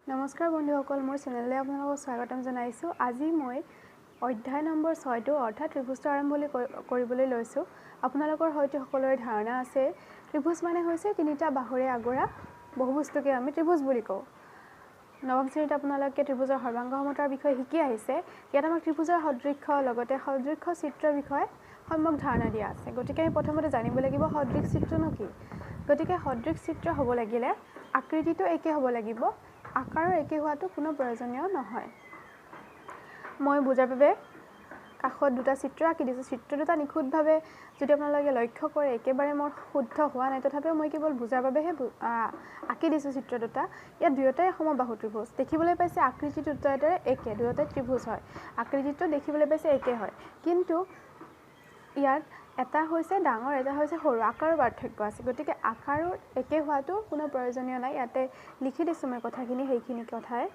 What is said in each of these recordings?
নমস্কাৰ বন্ধুসকল, মোৰ চেনেললৈ আপোনালোকক স্বাগতম জনাইছোঁ। আজি মই অধ্যায় নম্বৰ 6 অৰ্থাৎ ত্ৰিভুজটো আৰম্ভণি কৰিবলৈ লৈছোঁ। আপোনালোকৰ হয়তো সকলোৰে ধাৰণা আছে, ত্ৰিভুজ মানে হৈছে তিনিটা বাহুৰে আগৰা বহুভুজটোকে আমি ত্ৰিভুজ বুলি কওঁ। নৱম শ্ৰেণীত আপোনালোকে ত্ৰিভুজৰ সৰ্বাংগ সমতাৰ বিষয়ে শিকি আহিছে। ইয়াত আমাক ত্ৰিভুজৰ সদৃশ লগতে সদৃশ চিত্ৰৰ বিষয়ে সম্যক ধাৰণা দিয়া আছে। গতিকে আমি প্ৰথমতে জানিব লাগিব সদৃশ চিত্ৰনো কি। গতিকে সদৃশ চিত্ৰ হ'ব লাগিলে আকৃতিটো একে হ'ব লাগিব, আকাৰৰ একে হোৱাটো কোনো প্ৰয়োজনীয় নহয়। মই বুজাৰ বাবে কাষত দুটা চিত্ৰ আঁকি দিছোঁ। চিত্ৰ দুটা নিখুঁতভাৱে যদি আপোনালোকে লক্ষ্য কৰে একেবাৰে মোৰ শুদ্ধ হোৱা নাই, তথাপিও মই কেৱল বুজাৰ বাবেহে আঁকি দিছোঁ চিত্ৰ দুটা। ইয়াত দুয়োটাই সমবাহু ত্ৰিভুজ দেখিবলৈ পাইছে। আকৃতিটো দুয়োটাৰে একে, দুয়োটাই ত্ৰিভুজ হয়। আকৃতিটো দেখিবলৈ পাইছে একে হয়, কিন্তু ইয়াত এটা হৈছে ডাঙৰ, এটা হৈছে সৰু, আকাৰৰ পাৰ্থক্য আছে। গতিকে আকাৰৰ একে হোৱাটো কোনো প্ৰয়োজনীয় নাই। ইয়াতে লিখি দিছোঁ মই কথাখিনি, সেইখিনি কথাই,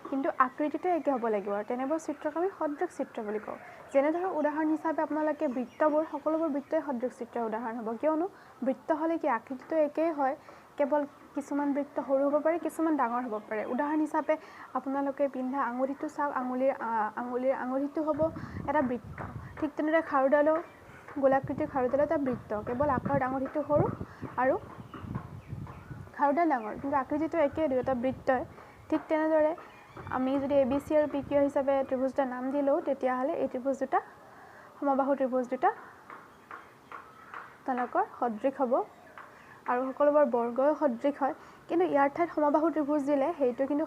কিন্তু আকৃতিটো একে হ'ব লাগিব। আৰু তেনেবোৰ চিত্ৰক আমি সদৃশ চিত্ৰ বুলি কওঁ। যেনে ধৰক উদাহৰণ হিচাপে আপোনালোকে বৃত্তবোৰ, সকলোবোৰ বৃত্তই সদৃশ চিত্ৰৰ উদাহৰণ হ'ব। কিয়নো বৃত্ত হ'লে কি আকৃতিটো একেই হয়, কেৱল কিছুমান বৃত্ত সৰু হ'ব পাৰে, কিছুমান ডাঙৰ হ'ব পাৰে। উদাহৰণ হিচাপে আপোনালোকে পিন্ধা আঙুঠিটো চাওক, আঙুলিৰ আঙুঠিটো হ'ব এটা বৃত্ত। ঠিক তেনেদৰে খাৰুডালো, গোলাকৃতিৰ খাৰুডালো এটা বৃত্ত, কেৱল আকাৰত আঙুঠিটো সৰু আৰু খাৰুডাল ডাঙৰ, কিন্তু আকৃতিটো একে, দুয়োটা বৃত্তই। ঠিক তেনেদৰে আমি যদি ABC আৰু PQ হিচাপে ত্ৰিভুজ দুটা নাম দি লওঁ, তেতিয়াহ'লে এই ত্ৰিভুজ দুটা সমবাহু ত্ৰিভুজ দুটা তেওঁলোকৰ সদৃশ হ'ব আৰু সকলোবোৰ বৰ্গও সদৃশ হয়। কিন্তু ইয়াৰ ঠাইত সমবাহু ত্ৰিভুজ দিলে সেইটো কিন্তু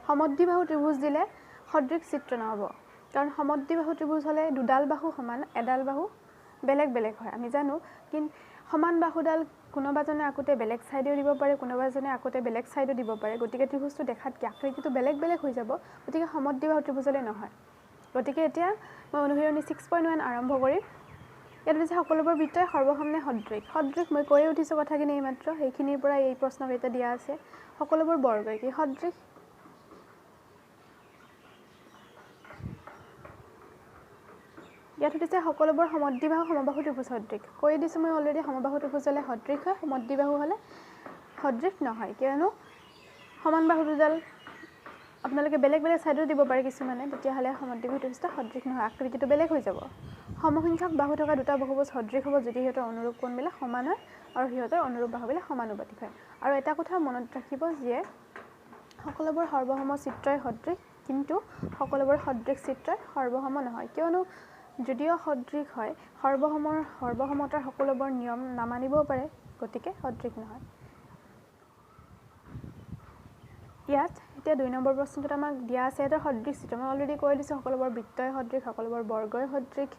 সমদ্বিবাহু ত্ৰিভুজ দিলে সদৃশ চিত্ৰ নহ'ব। কাৰণ সমদ্বিবাহু ত্ৰিভুজ হ'লে দুডাল বাহু সমান, এডাল বাহু বেলেগ বেলেগ হয় আমি জানো। কিন্তু সমান বাহুডাল কোনোবাজনে আকোতে বেলেগ ছাইডেও দিব পাৰে, কোনোবাজনে আকোতে বেলেগ ছাইডো দিব পাৰে। গতিকে ত্ৰিভুজটো দেখাত কি আকৃতিটো বেলেগ বেলেগ হৈ যাব। গতিকে সমদ্বিবাহু ত্ৰিভুজলে নহয়। গতিকে এতিয়া মই অনুশীলনী 6.1 আৰম্ভ কৰিম। ইয়াত হৈছে সকলোবোৰ বৃত্তই সৰ্বসাম্য সদৃশ। সদৃশ মই কৈয়ে উঠিছোঁ কথাখিনি এইমাত্ৰ, সেইখিনিৰ পৰা এই প্ৰশ্নকেইটা দিয়া আছে। সকলোবোৰ বৰ্গই কি সদৃশ। ইয়াত সুধিছে সকলোবোৰ সমদ্বিবাহু সমবাহু ত্ৰিভুজ সদৃশ। কৈ দিছোঁ মই অলৰেডি, সমবাহু ত্ৰিভুজ হ'লে সদৃশ হয়, সমদ্বিবাহু হ'লে সদৃশ নহয়। কিয়নো সমান বাহু দুডাল আপোনালোকে বেলেগ বেলেগ ছাইডত দিব পাৰে কিছুমানে, তেতিয়াহ'লে সমদ্বিবাহু ত্ৰিভুজটো সদৃশ নহয়, আকৃতিটো বেলেগ হৈ যাব। সমসংখ্যক বাহু থকা দুটা বহুভুজ সদৃশ হ'ব যদি সিহঁতৰ অনুৰূপ কোণবিলাক সমান হয় আৰু সিহঁতৰ অনুৰূপ বাহুবিলাক সমানুপাতিক হয়। আৰু এটা কথা মনত ৰাখিব যে সকলোবোৰ সৰ্বসম চিত্ৰই সদৃশ, কিন্তু সকলোবোৰ সদৃশ চিত্ৰই সৰ্বসম নহয়। কিয়নো যদিও সদৃশ হয়, সৰ্বসমতাৰ সকলোবোৰ নিয়ম নামানিবও পাৰে, গতিকে সদৃশ নহয়। ইয়াত এতিয়া 2 নম্বৰ প্ৰশ্নটোত আমাক দিয়া আছে এটা সদৃশ চিত্ৰ। মই অলৰেডি কৈ দিছোঁ সকলোবোৰ বৃত্তই সদৃশ, সকলোবোৰ বৰ্গই সদৃশ,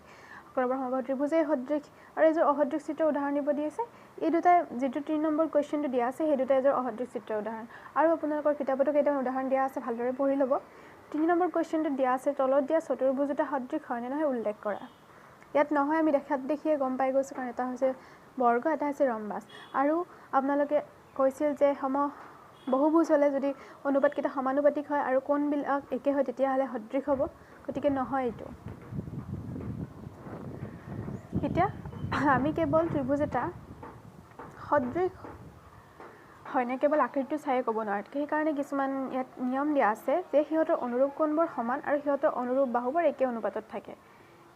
সকলোবোৰ সমবাহু ত্ৰিভুজেই সদৃশ। আৰু এইযোৰ অসদৃশ চিত্ৰৰ উদাহৰণ দিব দি আছে। এই দুটাই যিটো 3 নম্বৰ কুৱেশ্যনটো দিয়া আছে, সেই দুটাই এযোৰ অসদৃশ চিত্ৰৰ উদাহৰণ। আৰু আপোনালোকৰ কিতাপতো কেইটামান উদাহৰণ দিয়া আছে, ভালদৰে পঢ়ি ল'ব। 3 নম্বৰ কুৱেশ্যনটোত দিয়া আছে তলত দিয়া চতুৰ্ভুজ দুটা সদৃশ হয়নে নহয় উল্লেখ কৰা। ইয়াত নহয় আমি দেখাত দেখিয়ে গম পাই গৈছোঁ, কাৰণ এটা হৈছে বৰ্গ, এটা হৈছে ৰম্বাস। আৰু আপোনালোকে কৈছিল যে বহুভুজ হ'লে যদি অনুপাতকেইটা সমানুপাতিক হয় আৰু কোণবিলাক একে হয় তেতিয়াহ'লে সদৃশ হ'ব। গতিকে নহয় এইটো। এতিয়া আমি কেৱল ত্ৰিভুজ এটা সদৃশ হয়নে কেৱল আকৃতিটো চায়ে ক'ব নোৱাৰোঁ। সেইকাৰণে কিছুমান ইয়াত নিয়ম দিয়া আছে যে সিহঁতৰ অনুৰূপ কোণবোৰ সমান আৰু সিহঁতৰ অনুৰূপ বাহুবোৰ একে অনুপাতত থাকে।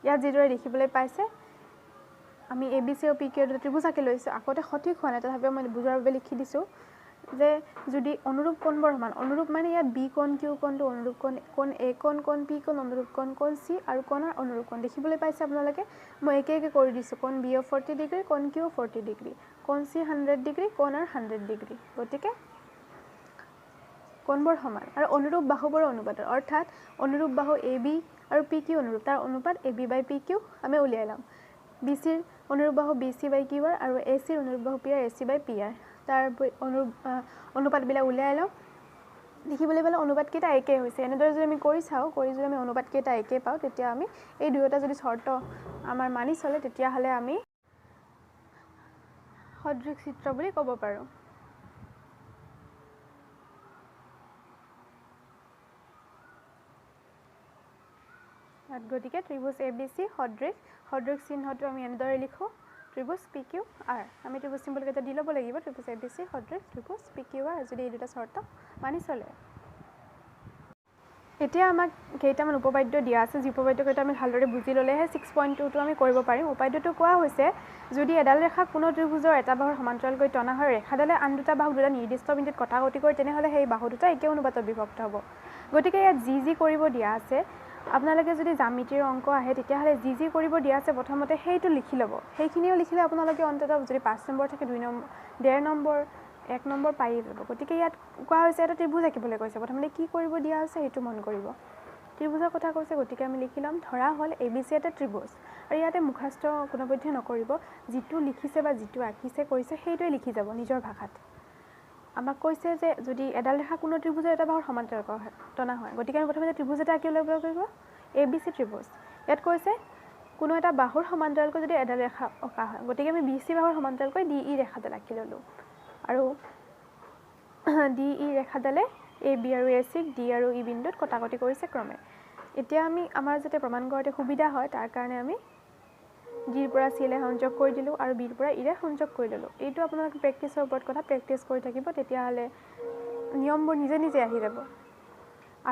ইয়াত যিদৰে দেখিবলৈ পাইছে, আমি ABC আৰু PQ দুটা ত্ৰিভুজ আঁকি লৈছোঁ। আগতে সঠিক হোৱা নাই, তথাপিও মই বুজাৰ বাবে লিখি দিছোঁ যে যদি অনুৰূপ কোণবোৰ সমান, অনুৰূপ মানে ইয়াত B কোণ Q কোণটো অনুৰূপ কোণ, কোণ A কোণ, কোণ P কোণ অনুৰূপ কোণ, কোণ C আৰু কোণৰ অনুৰূপ কোণ দেখিবলৈ পাইছে আপোনালোকে। মই একে একে কৰি দিছোঁ। কোণ B 40 ডিগ্ৰী, কোণ Q 40 ডিগ্ৰী, কোণ C 100 ডিগ্ৰী, কোণ R 100 ডিগ্ৰী। গতিকে কোণবোৰ সমান আৰু অনুৰূপ বাহুবোৰৰ অনুপাতৰ, অৰ্থাৎ অনুৰূপ বাহু AB আৰু PQ অনুৰূপ, তাৰ অনুপাত AB/PQ আমি উলিয়াই ল'ম। BCৰ অনুৰূপ বাহু BC/QR আৰু ACৰ অনুৰূপ বাহু PR AC/PR, তাৰ অনুপাতবিলাক উলিয়াই লওঁ। দেখিবলৈ পালে অনুপাতকেইটা একেই হৈছে। এনেদৰে যদি আমি কৰি চাওঁ, যদি আমি অনুপাতকেইটা একেই পাওঁ, তেতিয়া আমি এই দুয়োটা যদি চৰ্ত আমাৰ মানি চলে, তেতিয়াহ'লে আমি সদৃশ চিত্ৰ বুলি ক'ব পাৰোঁ। গতিকে ত্ৰিভুজ ABC সদৃশ, সদৃশ চিহ্নটো আমি এনেদৰে লিখোঁ, ত্ৰিভুজ PQR। আমি ত্ৰিভুজ চিম্বলকেইটা দি ল'ব লাগিব, ত্ৰিভুজ ABC সদৃশ ত্ৰিভুজ PQR যদি এই দুটা চৰ্ত মানি চলে। এতিয়া আমাক কেইটামান উপপাদ্য দিয়া আছে, যি উপপাদ্যকেইটা আমি ভালদৰে বুজি ল'লেহে 6.2টো আমি কৰিব পাৰিম। উপপাদ্যটো কোৱা হৈছে, যদি এডাল ৰেখা কোনো ত্ৰিভুজৰ এটা বাহুৰ সমান্তৰালকৈ টনা হয়, ৰেখাডালে আন দুটা বাহুক দুটা নিৰ্দিষ্ট বিন্দুত কটাকটি কৰে, তেনেহ'লে সেই বাহু দুটা একে অনুপাতত বিভক্ত হ'ব। গতিকে ইয়াত যি কৰিব দিয়া আছে, আপোনালোকে যদি জ্যামিতিৰ অংক আহে তেতিয়াহ'লে যি কৰিব দিয়া আছে প্ৰথমতে সেইটো লিখি ল'ব। সেইখিনিও লিখিলে আপোনালোকে অন্ততঃ যদি 5 নম্বৰ থাকে 2 নম্বৰ 1.5 নম্বৰ 1 নম্বৰ পায়ে যাব। গতিকে ইয়াত কোৱা হৈছে এটা ত্ৰিভুজ আঁকিবলৈ কৈছে, প্ৰথমতে কি কৰিব দিয়া আছে সেইটো মন কৰিব। ত্ৰিভুজৰ কথা কৈছে, গতিকে আমি লিখি ল'ম ধৰা হ'ল ABC এটা ত্ৰিভুজ, আৰু ইয়াতে মুখাস্ত কোনোপধ্যে নকৰিব, যিটো লিখিছে বা যিটো আঁকিছে কৰিছে সেইটোৱে লিখি যাব নিজৰ ভাষাত। আমাক কৈছে যে যদি এডাল ৰেখা কোনো ত্ৰিভুজৰ এটা বাহুৰ সমান্তৰালকৈ টনা হয়, গতিকে আমি প্ৰথমতে ত্ৰিভুজ এটা আঁকি ল'ব লাগিব, ABC ত্ৰিভুজ। ইয়াত কৈছে কোনো এটা বাহুৰ সমান্তৰালকৈ যদি এডাল ৰেখা অঁকা হয়, গতিকে আমি BC বাহুৰ সমান্তৰালকৈ DE ৰেখাডাল আঁকি ল'লোঁ, আৰু DE ৰেখাডালে AB আৰু AC D আৰু E বিন্দুত কটাকটি কৰিছে ক্ৰমে। এতিয়া আমি আমাৰ যাতে প্ৰমাণ কৰোঁতে সুবিধা হয় তাৰ কাৰণে আমি Dৰ পৰা Cলৈ সংযোগ কৰি দিলোঁ আৰু Bৰ পৰা Eৰে সংযোগ কৰি ল'লোঁ। এইটো আপোনালোকে প্ৰেক্টিছৰ ওপৰত কথা, প্ৰেক্টিছ কৰি থাকিব, তেতিয়াহ'লে নিয়মবোৰ নিজে নিজে আহি যাব।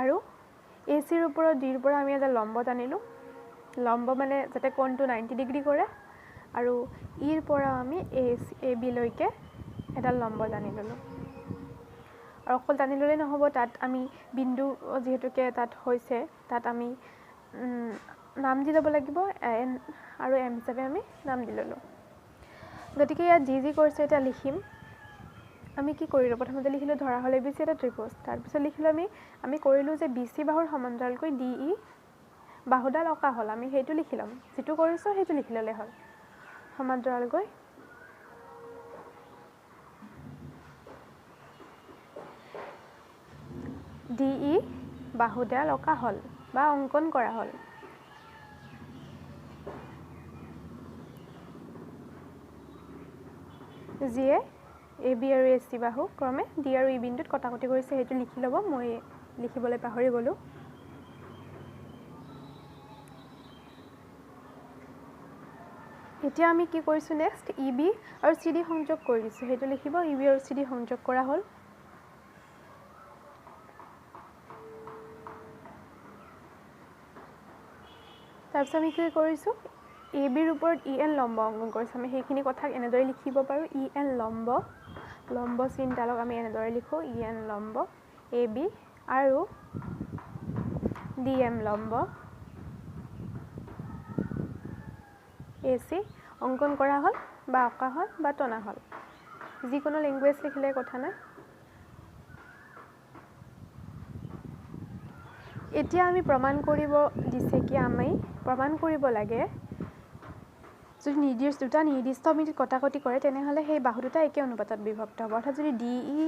আৰু ACৰ ওপৰত Dৰ পৰা আমি এটা লম্ব টানিলোঁ, লম্ব মানে যাতে কোণটো 90 ডিগ্ৰী কৰে, আৰু Eৰ পৰা আমি AB লৈকে এডাল লম্ব টানি ল'লোঁ। আৰু অকল টানি ল'লেই নহ'ব, তাত আমি বিন্দু যিহেতুকে তাত হৈছে, তাত আমি নাম দি ল'ব লাগিব, N আৰু M হিচাপে আমি নাম দি ল'লোঁ। গতিকে ইয়াত যি কৰিছে এতিয়া লিখিম। আমি কি কৰিলোঁ, প্ৰথমতে লিখিলোঁ ধৰা হ'ল ABC এটা ত্ৰিভুজ, তাৰপিছত লিখিলোঁ আমি কৰিলোঁ যে BC বাহুৰ সমান্তৰালকৈ DE বাহুডাল অঁকা হ'ল, আমি সেইটো লিখি ল'ম, যিটো কৰিছোঁ সেইটো লিখি ল'লে হ'ল। সমান্তৰালকৈ DE বাহুডাল অঁকা হ'ল বা অংকন কৰা হ'ল। যিয়ে AB আৰু AC বাহু ক্ৰমে D আৰু E বিন্দুত কটাকটি কৰিছে, সেইটো লিখি ল'ব, মই লিখিবলৈ পাহৰি গ'লোঁ। এতিয়া আমি কি কৰিছোঁ নেক্সট, EB আৰু CD সংযোগ কৰি দিছোঁ, সেইটো লিখিব, EB আৰু CD সংযোগ কৰা হ'ল। তাৰপিছত আমি কি কৰিছোঁ, ABৰ ওপৰত EN লম্ব অংকন কৰিছোঁ, আমি সেইখিনি কথাক এনেদৰে লিখিব পাৰোঁ, EN লম্ব, লম্ব চিনডালক আমি এনেদৰে লিখোঁ, EN লম্ব AB আৰু DM লম্ব AC অংকন কৰা হ'ল বা অঁকা হ'ল বা টনা হ'ল, যিকোনো লেংগুৱেজ লিখিলে কথা নাই। এতিয়া আমি প্ৰমাণ কৰিব দিছে কি, আমি প্ৰমাণ কৰিব লাগে যদি দুটা নিৰ্দিষ্ট বিন্দুত কটাকটি কৰে, তেনেহ'লে সেই বাহু দুটা একে অনুপাতত বিভক্ত হ'ব। অৰ্থাৎ যদি DE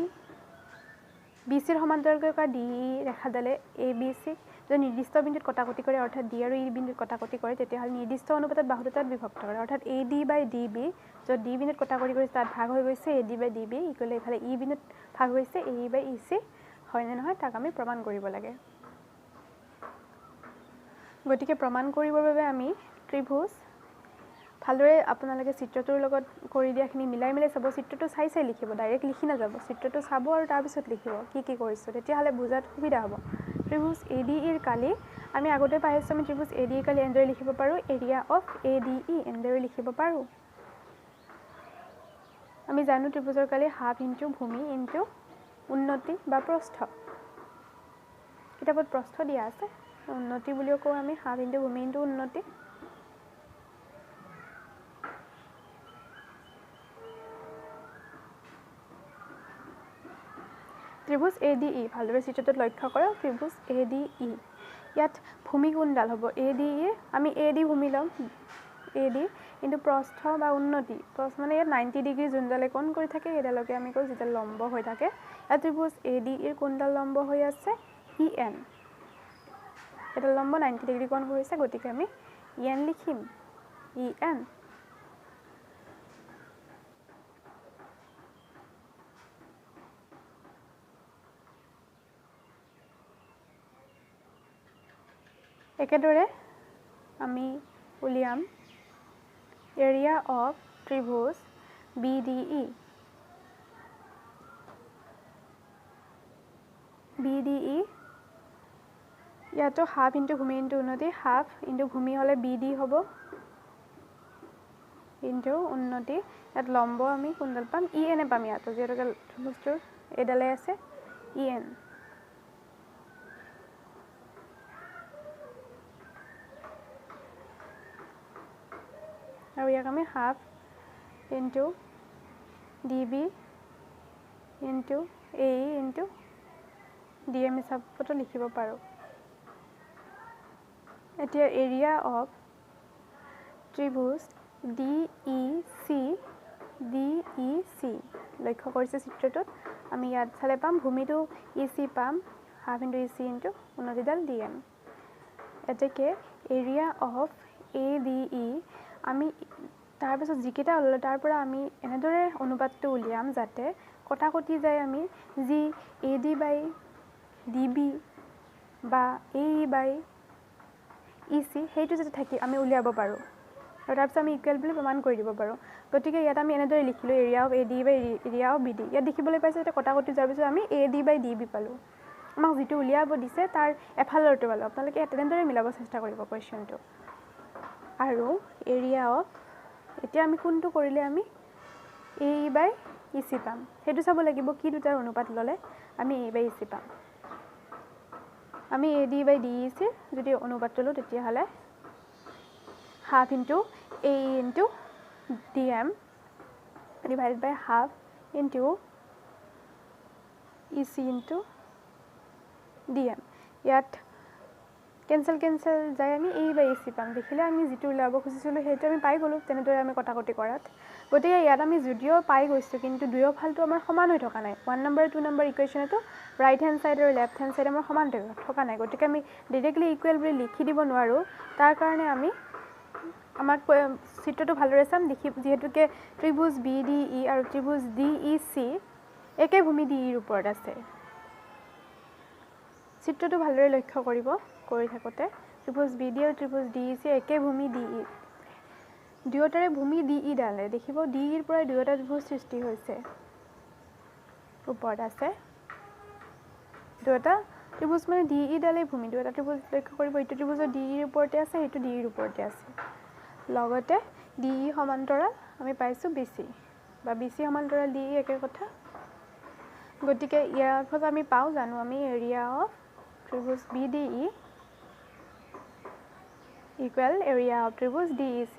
BCৰ সমান্তৰালকৈ কৰা DE ৰেখাডালে ABC যদি নিৰ্দিষ্ট বিন্দুত কটাকটি কৰে, অৰ্থাৎ D আৰু E বিন্দুত কটাকটি কৰে, তেতিয়াহ'লে নিৰ্দিষ্ট অনুপাতত বাহু দুটাত বিভক্ত কৰে। অৰ্থাৎ AD বাই DB, য'ত D বিন্দুত কটাকটি কৰিছে তাত ভাগ হৈ গৈছে AD বাই DB, ইকুৱেল এইফালে E বিন্দুত ভাগ হৈছে AE বাই EC, হয়নে নহয় তাক আমি প্ৰমাণ কৰিব লাগে। গতিকে প্ৰমাণ কৰিবৰ বাবে আমি ত্ৰিভুজ ভালদৰে আপোনালোকে চিত্ৰটোৰ লগত কৰি দিয়াখিনি মিলাই চাব, চিত্ৰটো চাই লিখিব, ডাইৰেক্ট লিখি নাযাব, চিত্ৰটো চাব আৰু তাৰপিছত লিখিব কি কৰিছোঁ, তেতিয়াহ'লে বুজাত সুবিধা হ'ব। ত্ৰিভুজ ADEৰ কালি আমি আগতে পাই আছোঁ, আমি ত্ৰিভুজ ADEৰ কালি এনেদৰে লিখিব পাৰোঁ, এৰিয়া অফ ADE এনেদৰে লিখিব পাৰোঁ। আমি জানো ত্ৰিভুজৰ কালি হাফ ইনটু ভূমি ইনটু উন্নতি বা প্ৰস্থ, কিতাপত প্ৰস্থ দিয়া আছে, উন্নতি বুলিও কওঁ আমি, হাফ ইনটু ভূমি ইনটু উন্নতি। ত্ৰিভুজ ADE ভালদৰে চিত্ৰটোত লক্ষ্য কৰক, ত্ৰিভুজ ADE ইয়াত ভূমি কোনডাল হ'ব, ADE আমি AD ভূমি ল'ম, AD কিন্তু প্ৰস্থ বা উন্নতি, মানে ইয়াত 90 ডিগ্ৰী যোনডালে কোণ কৰি থাকে সেইডালকে আমি কওঁ যিডাল লম্ব হৈ থাকে। ইয়াত ত্ৰিভুজ ADEৰ কোনডাল লম্ব হৈ আছে, EN, এডাল লম্ব 90 ডিগ্ৰী কোণ কৰিছে, গতিকে আমি EN লিখিম, EN। একেদৰে আমি উলিয়াম এৰিয়া অফ ত্ৰিভুজ BDE। BDE ইয়াতো হাফ ইনটু ভূমি ইনটু উন্নতি হাফ ইনটু ভূমি হলে BD হ'ব ইনটু উন্নতি ইয়াত লম্ব আমি কোনডাল পাম EN পাম ইয়াত যেহেতুকে ত্ৰিভুজটোৰ এডালে আছে EN আৰু ইয়াক আমি half into DB into AE into DM হিচাপতো লিখিব পাৰো এতিয়া এৰিয়া অফ ত্ৰিভুজ DEC লক্ষ্য কৰিছে চিত্ৰটোত আমি ইয়াত চালে পাম ভূমিটো EC পাম হাফ ইনটু EC ইনটু উন্নতিডাল DM এতেকে এৰিয়া অফ ADE আমি তাৰ পিছত যিকেইটা ওলালে তাৰ পৰা আমি এনেদৰে অনুপাতটো উলিয়াম যাতে কটাকটি যায় আমি যি AD বাই DB বা AE বাই EC সেইটো যাতে থাকি আমি উলিয়াব পাৰো আৰু তাৰ পিছত আমি ইকুৱেল বুলি প্ৰমাণ কৰি দিব পাৰো গতিকে ইয়াত আমি এনেদৰে লিখিলো area of AD by area of BD ইয়াত দেখিবলৈ পাইছে এটা কটাকটি যোৱাৰ পিছত আমি AD বাই DB পালো আমাক যেটো উলিয়াব দিছে তাৰ এফালৰটো পালো আপোনালোকে তেনেদৰে মিলাব চেষ্টা কৰিব কোৱেশ্চনটো আৰু এৰিয়া অফ এতিয়া আমি কোনটো কৰিলে আমি AE বাই EC পাম হেতু চাব লাগিব কি দুটাৰ অনুপাত ললে আমি AE বাই EC পাম আমি AD বাই DEC যদি অনুপাত ললো তেতিয়া হলে half into AE into DM divided by half into EC into DM ইয়াত কেনসেল যায় আমি AE বাই EC পাম দেখিলে আমি যেটো উলাব খুজিছিলো হেতু আমি পাই গলো তেনেদৰে আমি কটাকটি কৰাত গতিকে ইয়াত আমি যদিও পাই গৈছো কিন্তু দুয়ো ফালটো আমাৰ সমান হৈ থকা নাই 1 নম্বৰ 2 নম্বৰ ইকুৱেচনটো ৰাইট হ্যান্ড সাইড আৰু লেফট হ্যান্ড সাইড আমাৰ সমান থকা নাই গতিকে আমি ডাইৰেক্টলি ইকুৱেল বুলি লিখি দিব নোৱাৰো তাৰ কাৰণে আমি আমাক চিত্ৰটো ভালদৰে চাম দেখি যেহেতুকে ত্ৰিভুজ BDE আৰু ত্ৰিভুজ DEC একে ভূমি DE ৰ ওপৰত আছে চিত্ৰটো ভালদৰে লক্ষ্য কৰি থাকোতে ত্ৰিভুজ BD আৰু ত্ৰিভুজ DEC একে ভূমি DE দুয়োটাৰে ভূমি DE ডালে দেখিব DE ৰ পৰা দুয়োটা ত্ৰিভুজ সৃষ্টি হৈছে ওপৰত আছে দুয়োটা ত্ৰিভুজ মানে DE ডালে ভূমি দুয়োটা ত্ৰিভুজ লক্ষ্য কৰিব এইটো ত্ৰিভুজৰ DE ৰ ওপৰতে আছে এইটো DE ৰ ওপৰতে আছে লগতে DE সমান্তৰাল আমি পাইছো BC বা BC সমান্তৰাল DE একে কথা গতিকে ইয়াৰ ফলত আমি পাও জানো আমি এৰিয়া অফ ত্ৰিভুজ BDE ইকুৱেল এৰিয়া অফ ত্ৰিভুজ DEC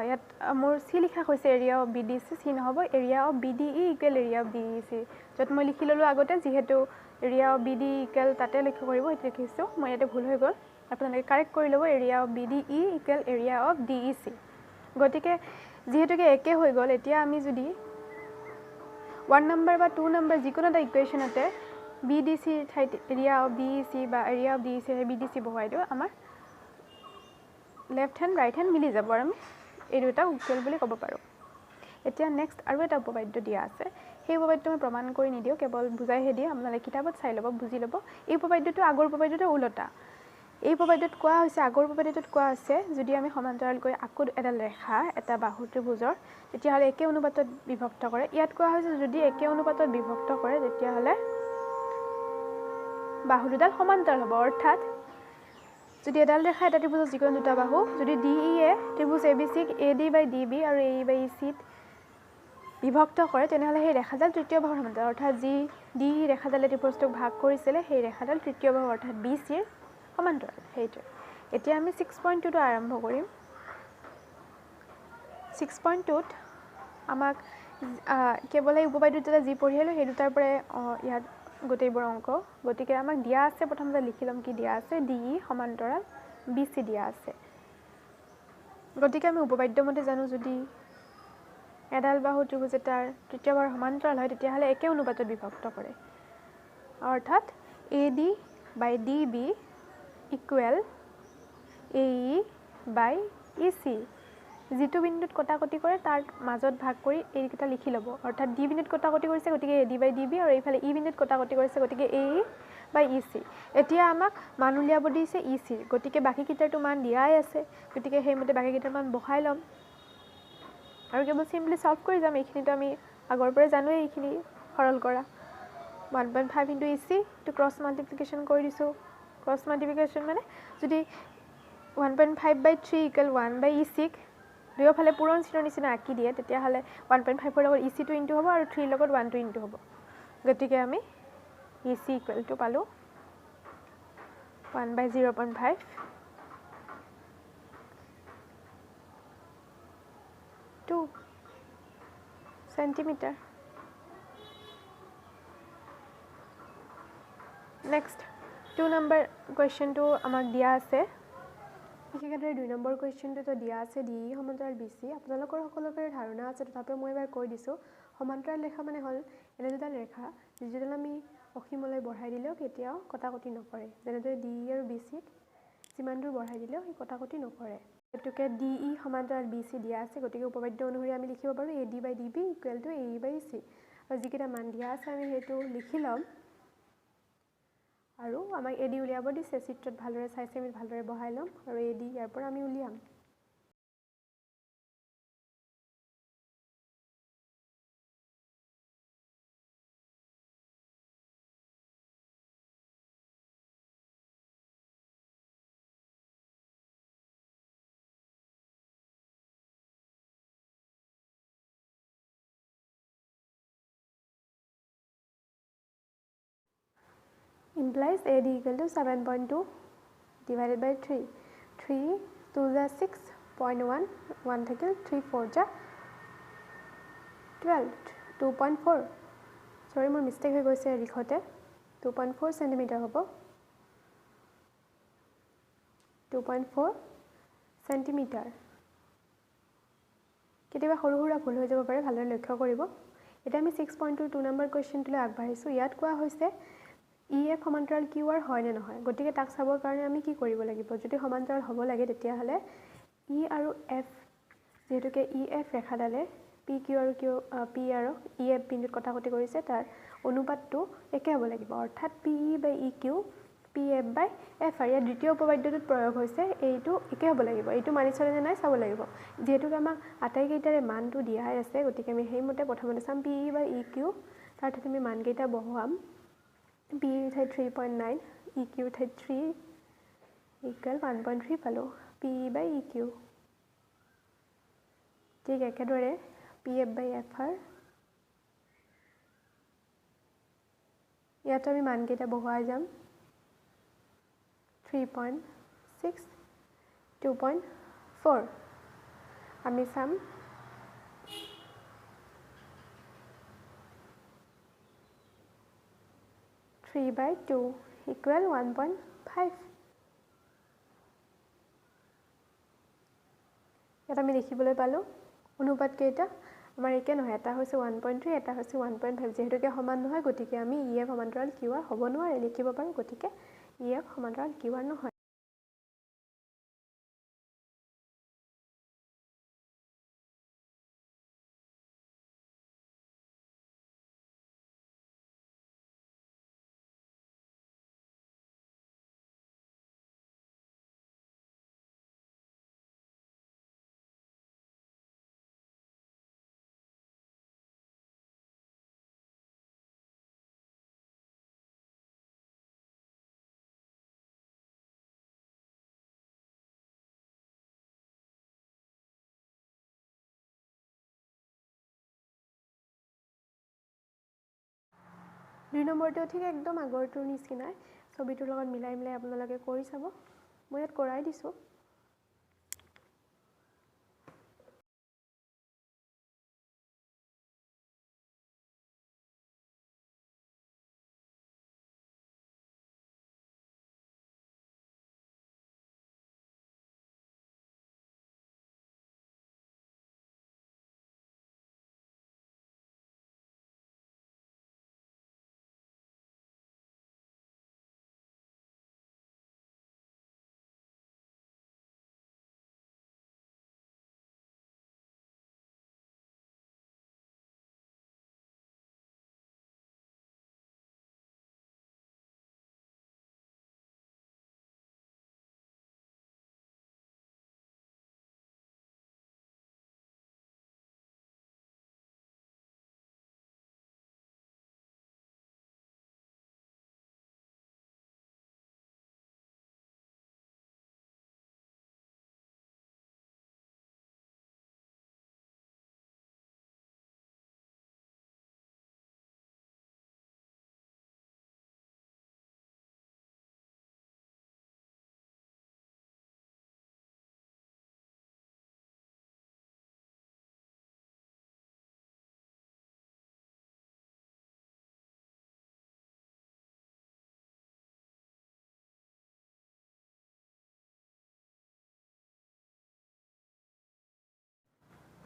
ইয়াত মোৰ সি লিখা হৈছে এৰিয়া অফ BDC সি নহব area of BDE equal area of DEC যত মই লিখি ললো আগতে যেহেতু এৰিয়া অফ BDE ইকুৱেল তাতে লক্ষ্য কৰিব এটো লিখিছো মই ইয়াতে ভুল হৈ গল আপোনালোকে কাৰেক্ট কৰি লব area of BDE equal area of DEC গতিকে যেহেতুকে একে হৈ গল এতিয়া আমি যদি 1 নম্বৰ বা 2 নম্বৰ যিকোনো এটা ইকুৱেচনতে BDC ঠাইত এৰিয়া অফ DEC বা এৰিয়া অফ DEC BDC বহাই দিও আমাৰ লেফট হ্যান্ড ৰাইট হ্যান্ড মিলি যাব আৰু আমি এই দুটা ইকুৱেল বুলি ক'ব পাৰো এতিয়া নেক্সট আৰু এটা উপপাদ্য দিয়া আছে সেই উপপাদ্যটো মই প্ৰমাণ কৰি নিদিও কেৱল বুজাইহে দিও আপোনালোকে কিতাপত চাই ল'ব বুজি ল'ব এই উপপাদ্যটো আগৰ উপপাদ্যটো উল্টা এই উপপাদ্যত কোৱা হৈছে আগৰ উপপাদ্যটোত কোৱা আছে যদি আমি সমান্তৰালকৈ আকু এডাল ৰেখা এটা বাহু ত্ৰিভুজৰ তেতিয়া হলে একে অনুপাতত বিভক্ত কৰে ইয়াত কোৱা হৈছে যদি একে অনুপাতত বিভক্ত কৰে তেতিয়া হলে বাহু দুডাল সমান্তৰাল হ'ব অৰ্থাৎ যদি এডাল ৰেখা এটা ত্ৰিভুজৰ যিকোনো দুটা বাহু যদি DE এ ত্ৰিভুজ ABC ক AD বাই DB আৰু AE বাই EC বিভক্ত কৰে তেনেহলে সেই ৰেখাডাল তৃতীয় বাহুৰ সমান্তৰাল অৰ্থাৎ যি DE ৰেখাডালে ত্ৰিভুজটোক ভাগ কৰিছিল সেই ৰেখাডাল তৃতীয় বাহু অৰ্থাৎ BC ৰ সমান্তৰাল হেইটো এতিয়া আমি 6.2 টো আৰম্ভ কৰিম 6.2 ত আমাক কেৱল এই উপপাদ্যটো যি পঢ়িলো সেই দুটাৰ পৰা ইয়াত গোটেইবোৰ অংক গতিকে আমাক দিয়া আছে প্ৰথমতে লিখি লম কি দিয়া আছে DE সমান্তৰাল BC দিয়া আছে গতিকে আমি উপপাদ্য মতে জানো যদি এডাল বাহু ত্ৰিভুজ এটাৰ তৃতীয় বাহুৰ সমান্তৰাল হয় তেতিয়া হলে একে অনুপাতত বিভক্ত কৰে অৰ্থাৎ AD বাই DB ইকুৱেল AE বাই EC যেটো বিন্দুত কটাকটি কৰে তাৰ মাজত ভাগ কৰি এইকেইটা লিখি লব অৰ্থাৎ D বিন্দুত কটাকটি কৰিছে গতিকে AD বাই DB আৰু এইফালে E বিন্দুত কটাকটি কৰিছে গতিকে AE বাই EC এতিয়া আমাক মান উলিয়াব দিছে EC গতিকে বাকি কিটাৰটো মান দিয়াই আছে গতিকে হেইমতে বাকি কিটাৰ মান বহাই লম আৰু কেৱল সিম্পলি সলভ কৰি যাম এইখিনিটো আমি আগৰ পৰা জানোই এইখিনি সৰল কৰা 1.5 into EC to cross multiplication কৰি দিছোঁ cross multiplication মানে যদি 1.5 by 3 equal 1 by EC দুয়োফালে পূৰণ চিনৰ নিচিনা আঁকি দিয়ে তেতিয়াহ'লে 1.5 ৰ লগত EC টো ইনটু হ'ব আৰু 3 ৰ লগত 1 টো ইনটু হ'ব গতিকে আমি EC ইকুৱেল টু পালোঁ 1 by 0.5 2 centimeter. Next 2 number question to আমাক দিয়া আছে একেদৰে 2 নম্বৰ কুৱেশ্যনটো তো দিয়া আছে ডি সমান্তৰাল BC আপোনালোকৰ সকলোৰে ধাৰণা আছে তথাপিও মই এবাৰ কৈ দিছোঁ সমান্তৰাল ৰেখা মানে হ'ল এনে দুটা ৰেখা যিটো আমি অসীমলৈ বঢ়াই দিলেও কেতিয়াও কটাকটি নকৰে যেনেদৰে ডি আৰু BC যিমান দূৰ বঢ়াই দিলেও এই কটাকটি নকৰে এটুকে DE সমান্তৰাল BC দিয়া আছে গতিকে উপপাদ্য অনুসৰি আমি লিখিব পাৰোঁ AD by DB equal to AE by EC আৰু যিকেইটা মান দিয়া আছে আমি সেইটো লিখি ল'ম আৰু আমাক AD উলিয়াব দিছে চিত্ৰত ভালদৰে চাইছে আমি ভালদৰে বহাই ল'ম আৰু AD ইয়াৰ পৰা আমি উলিয়াম implies AD equal to 7.2 divided by 3 3 2 is 6.1 1 থাকিল 3 4 is 12 2.4 sorry মোৰ মিষ্টেক হৈ গৈছে লিখোতে 2.4 centimeter হ'ব 2.4 centimeter কেতিয়াবা সৰু সৰু ভুল হৈ যাব পাৰে ভালদৰে লক্ষ্য কৰিব এটা আমি 6.2 2 নম্বৰ কুৱেশ্যনটোলৈ আগবাঢ়িছোঁ ইয়াত কোৱা হৈছে EF সমান্তৰাল QR হয় নে নহয় গতিকে তাক চাবৰ কাৰণে আমি কি কৰিব লাগিব যদি সমান্তৰাল হ'ব লাগে তেতিয়াহ'লে E আৰু F যেহেতুকে EF ৰেখাডালে PQ আৰু P আৰু EF বিন্দুত কটাকটি কৰিছে তাৰ অনুপাতটো একে হ'ব লাগিব অৰ্থাৎ PE by EQ PF by F আৰু দ্বিতীয় উপপাদ্যটোত প্ৰয়োগ হৈছে এইটো একে হ'ব লাগিব এইটো মানি চলে নে নাই চাব লাগিব যেহেতুকে আমাক আটাইকেইটাৰে মানটো দিয়াই আছে গতিকে আমি সেইমতে প্ৰথমতে চাম PE by EQ তাৰ ঠাইত আমি মানকেইটা বহুৱাম PE ঠাইত 3.9 EQ ঠাইত 3 equal 1.3 পালোঁ PE by EQ ঠিক একেদৰে PF by FR ইয়াত আমি মানকেইটা বহুৱাই যাম 3.6 2.4 আমি চাম Three by 2 equal 1.5 ইয়াত আমি দেখিবলৈ পালোঁ অনুপাত কেইটা আমাৰ একে নহয় এটা হৈছে 1.3 এটা হৈছে 1.5 যেহেতুকে সমান নহয় গতিকে আমি EF সমান্তৰাল QR হ'ব নোৱাৰে লিখিব পাৰোঁ গতিকে EF সমান্তৰাল QR নহয় দুই নম্বৰটো ঠিক একদম আগৰটোৰ নিচিনাই ছবিটোৰ লগত মিলাই আপোনালোকে কৰি চাব মই ইয়াত কৰাই দিছোঁ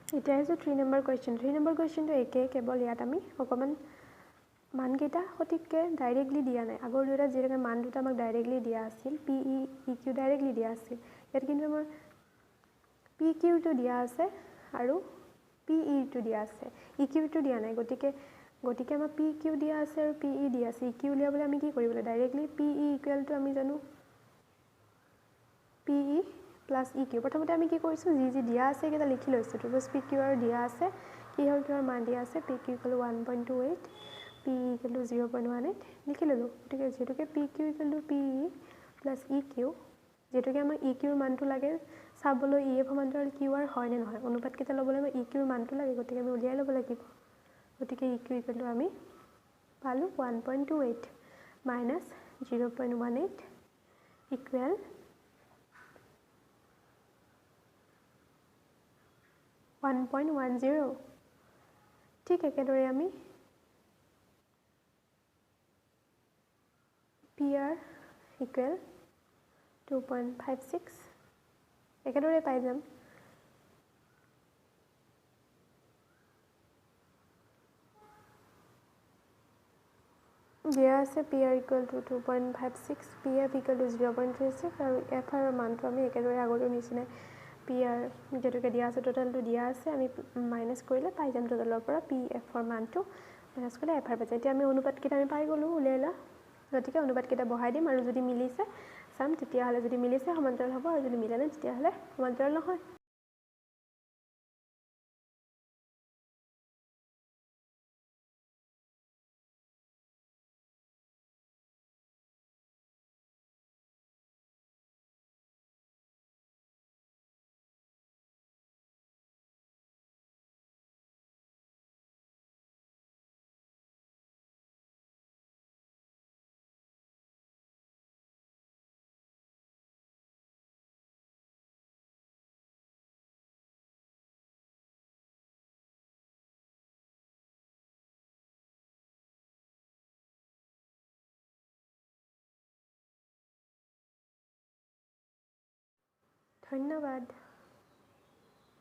এতিয়া আহিছোঁ 3 নম্বৰ কুৱেশ্যন 3 নম্বৰ কুৱেশ্যনটো একে কেৱল ইয়াত আমি অকণমান মানকেইটা সঠিককৈ ডাইৰেক্টলি দিয়া নাই আগৰ দুটা যেনেকৈ মান দুটা আমাক ডাইৰেক্টলি দিয়া আছিল পি ই কিউ ডাইৰেক্টলি দিয়া আছিল ইয়াত কিন্তু আমাৰ পি কিউটো দিয়া আছে আৰু পি ইটো দিয়া আছে ই কিউটো দিয়া নাই গতিকে আমাৰ পি কিউ দিয়া আছে আৰু পি ই দিয়া আছে ই কিউ উলিয়াবলৈ আমি কি কৰিব লাগিব ডাইৰেক্টলি পি ই ইকুৱেলটো আমি জানো P E plus E Q প্ৰথমতে আমি কি কৰিছোঁ যি দিয়া আছে এইকেইটা লিখি লৈছোঁ ট্ৰিপুজ পি কিউ আৰু দিয়া আছে কিহৰ মান দিয়া আছে P Q equal 1.28 P E equal to 0.18 লিখি ল'লোঁ গতিকে যিহেতুকে P Q equal to P E plus E Q যিহেতুকে আমাক ই কিউৰ মানটো লাগে চাবলৈ ই এফ সমান্তৰাল কিউ আৰ হয়নে নহয় অনুপাতকেইটা ল'বলৈ আমাক ই কিউৰ মানটো লাগে গতিকে আমি উলিয়াই ল'ব লাগিব গতিকে ই কিউ ইকুৱেল টু আমি পালোঁ 1.28 মাইনাছ 0.18 ইকুৱেল 1.10 ঠিক একেদৰে আমি পি আৰ ইকুৱেল 2.56 একেদৰে পাই যাম দিয়া আছে P R equal to 2.56 P F equal to 0.36 আৰু এফ আৰৰ মানটো আমি একেদৰে আগৰ নিচিনাই পি আৰ যিহেতুকে দিয়া আছে টোটেলটো দিয়া আছে আমি মাইনাছ কৰিলে পাই যাম টোটেলৰ পৰা পি এফৰ মানটো মাইনাছ কৰিলে এফ আৰ পাই যাম এতিয়া আমি অনুপাতকেইটা আমি পাই গ'লোঁ উলিয়াই লোৱা গতিকে অনুপাতকেইটা বহাই দিম আৰু যদি মিলিছে চাম তেতিয়াহ'লে যদি মিলিছে সমান্তৰাল হ'ব আৰু যদি মিলা নাই তেতিয়াহ'লে সমান্তৰাল নহয় ধন্যবাদ